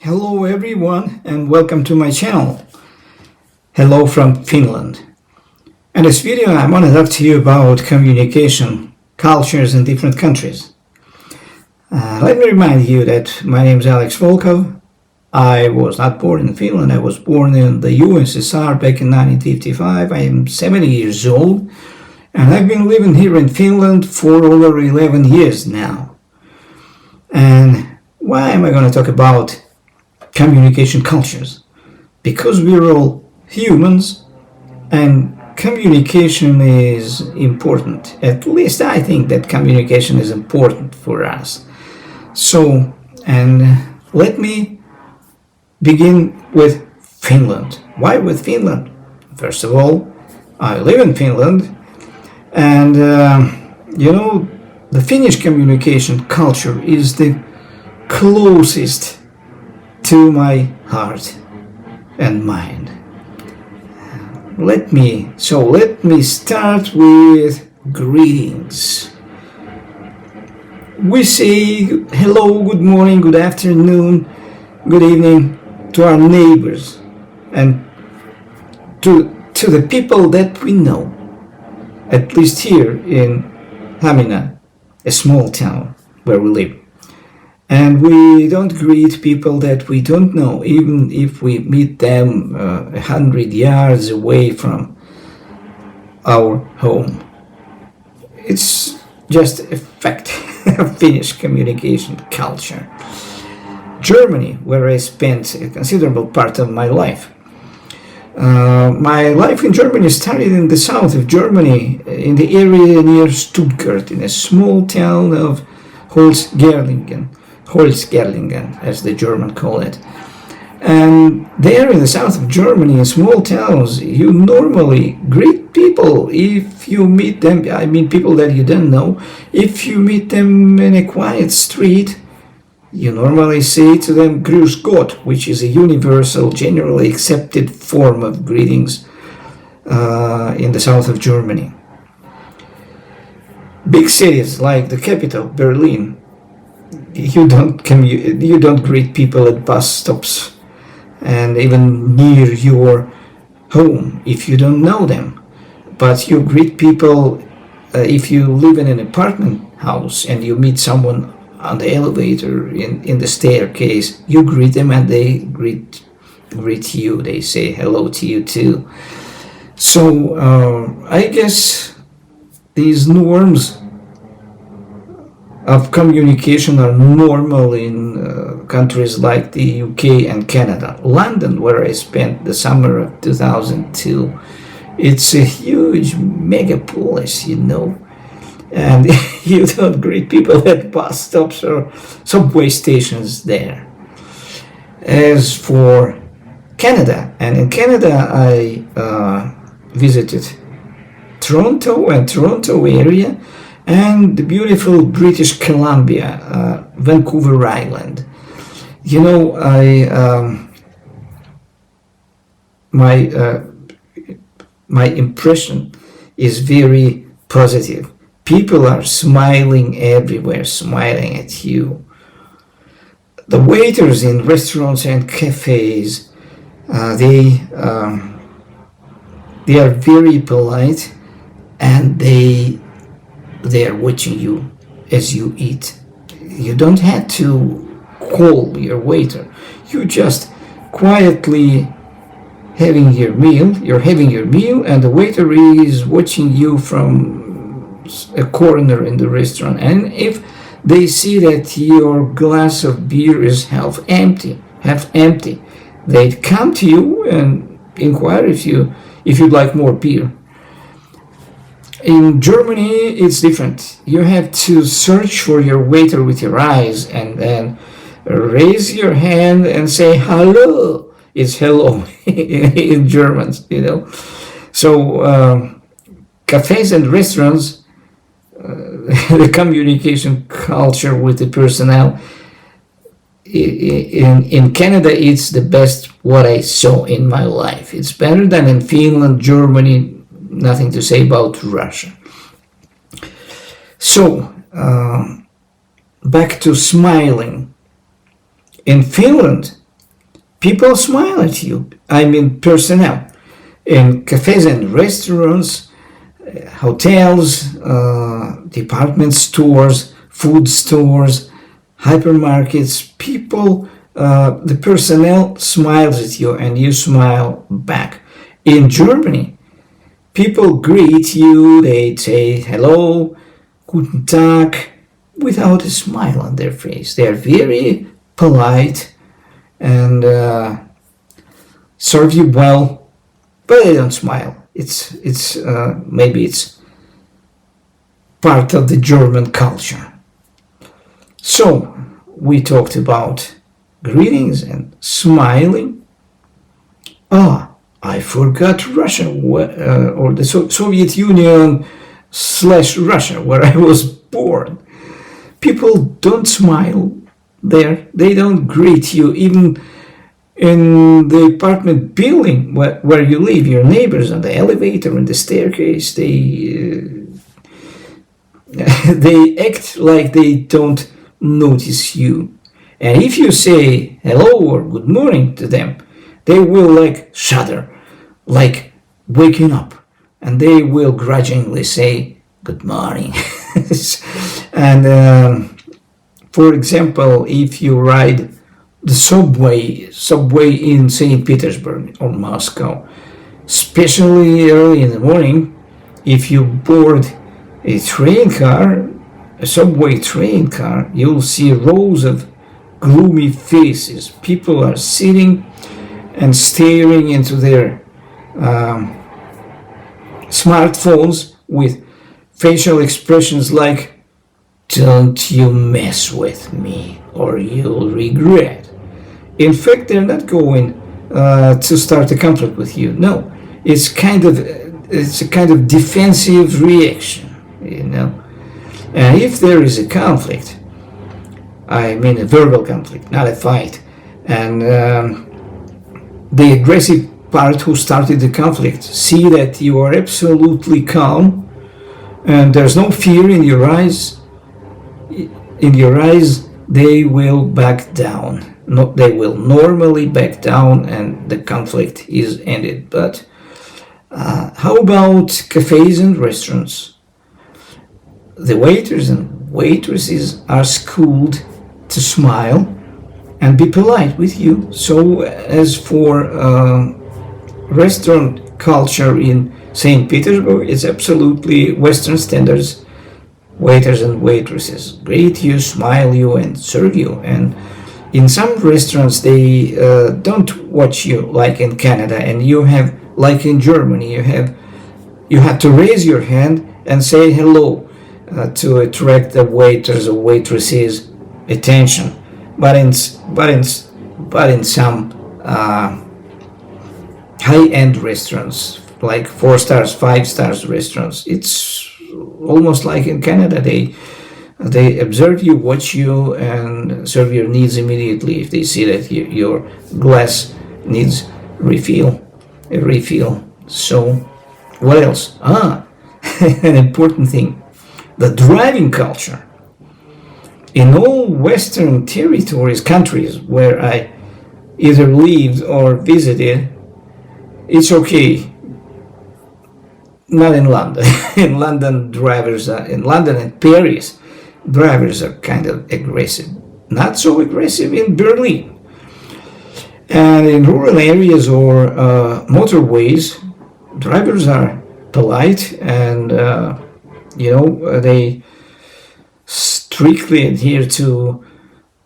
Hello everyone and welcome to my channel. Hello from Finland. In this video I want to talk to you about communication, cultures in different countries. Let me remind you that my name is Alex Volkov. I was not born in Finland, I was born in the USSR back in 1955. I am 70 years old and I've been living here in Finland for over 11 years now. And why am I going to talk about communication cultures? Because we're all humans and communication is important. At least I think that communication is important for us. So, let me begin with Finland. Why with Finland? First of all, I live in Finland and the Finnish communication culture is the closest to my heart and mind. Let me start with greetings. We say hello, good morning, good afternoon, good evening to our neighbors and to the people that we know, at least here in Hamina, a small town where we live. And we don't greet people that we don't know, even if we meet them 100 yards away from our home. It's just a fact of Finnish communication culture. Germany, where I spent a considerable part of my life. My life in Germany started in the south of Germany, in the area near Stuttgart, in a small town of Holzgerlingen, as the German call it. And there in the south of Germany, in small towns, you normally greet people if you meet them. I mean, people that you don't know. If you meet them in a quiet street, you normally say to them Grüß Gott, which is a universal, generally accepted form of greetings in the south of Germany. Big cities like the capital, Berlin, you don't greet people at bus stops and even near your home if you don't know them. But you greet people if you live in an apartment house and you meet someone on the elevator, in the staircase, you greet them and they greet you. They say hello to you too. So I guess these norms of communication are normal in countries like the UK and Canada. London, where I spent the summer of 2002, it's a huge megapolis, and you don't greet people at bus stops or subway stations there. As for Canada, and in Canada I visited Toronto and Toronto area and the beautiful British Columbia, Vancouver Island. My impression is very positive. People are smiling everywhere, smiling at you. The waiters in restaurants and cafes, they are very polite, and they are watching you as you eat. You don't have to call your waiter. You just quietly having your meal. You're having your meal, and the waiter is watching you from a corner in the restaurant. And if they see that your glass of beer is half empty, they'd come to you and inquire if you'd like more beer. In Germany, it's different. You have to search for your waiter with your eyes and then raise your hand and say hello. It's hello in German, So cafes and restaurants, the communication culture with the personnel in Canada, it's the best what I saw in my life. It's better than in Finland, Germany. Nothing to say about Russia. So, back to smiling. In Finland, People smile at you. I mean, personnel in cafes and restaurants, hotels, department stores, food stores, hypermarkets. People, the personnel smiles at you, and you smile back. In Germany, people greet you. They say hello, guten Tag, without a smile on their face. They are very polite and serve you well, but they don't smile. It's maybe it's part of the German culture. So we talked about greetings and smiling. I forgot Russia, or the Soviet Union / Russia, where I was born. People don't smile there. They don't greet you, even in the apartment building where you live. Your neighbors on the elevator and the staircase, they act like they don't notice you. And if you say hello or good morning to them, they will like shudder, like waking up, and they will grudgingly say good morning. And for example, if you ride the subway in St. Petersburg or Moscow, especially early in the morning, if you board a subway train car, you'll see rows of gloomy faces. People are sitting and staring into their smartphones with facial expressions like, "Don't you mess with me or you'll regret." In fact, they're not going to start a conflict with you. No, it's a kind of defensive reaction, you know. And if there is a conflict, I mean a verbal conflict, not a fight, and the aggressive part who started the conflict see that you are absolutely calm and there's no fear in your eyes, they will back down. They will normally back down and the conflict is ended. But how about cafes and restaurants? The waiters and waitresses are schooled to smile and be polite with you. So as for restaurant culture in St. Petersburg, it's absolutely Western standards. Waiters and waitresses greet you, smile you, and serve you. And in some restaurants, they don't watch you like in Canada, and you have, like in Germany, you have to raise your hand and say hello to attract the waiters or waitresses' attention. But in some high-end restaurants, like 4 stars, 5 stars restaurants, it's almost like in Canada. They observe you, watch you, and serve your needs immediately if they see that your glass needs a refill. So, what else? An important thing: the driving culture. In all Western countries where I either lived or visited, it's okay. Not in London. In London and Paris, drivers are kind of aggressive. Not so aggressive in Berlin. And in rural areas or motorways, drivers are polite and, they strictly adhere to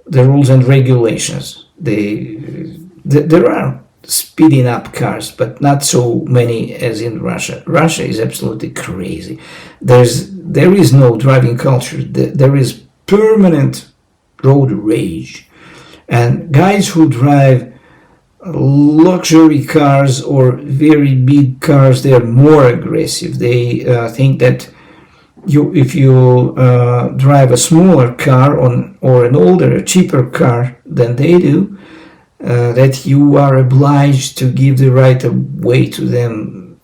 the rules and regulations. There are speeding up cars, but not so many as in Russia. Russia is absolutely crazy. There is no driving culture. There is permanent road rage. And guys who drive luxury cars or very big cars, they are more aggressive. They think that if you drive a smaller car or an older, cheaper car than they do, that you are obliged to give the right of way to them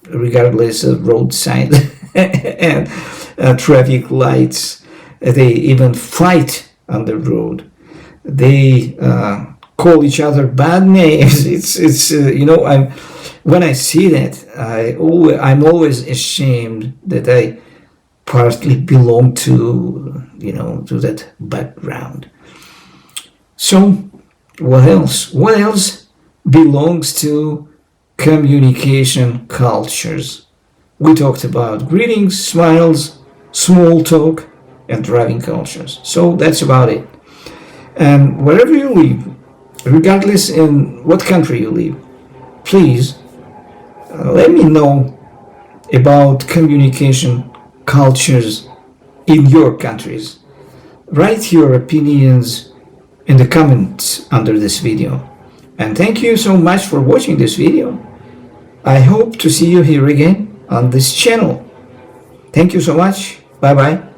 regardless of road signs and traffic lights. They even fight on the road. They call each other bad names. It's I'm when I see that I'm always ashamed that I partly belong to that background. So what else? What else belongs to communication cultures? We talked about greetings, smiles, small talk, and driving cultures. So that's about it. And wherever you live, regardless in what country you live, please let me know about communication cultures in your countries. Write your opinions in the comments under this video. And thank you so much for watching this video. I hope to see you here again on this channel. Thank you so much. Bye bye.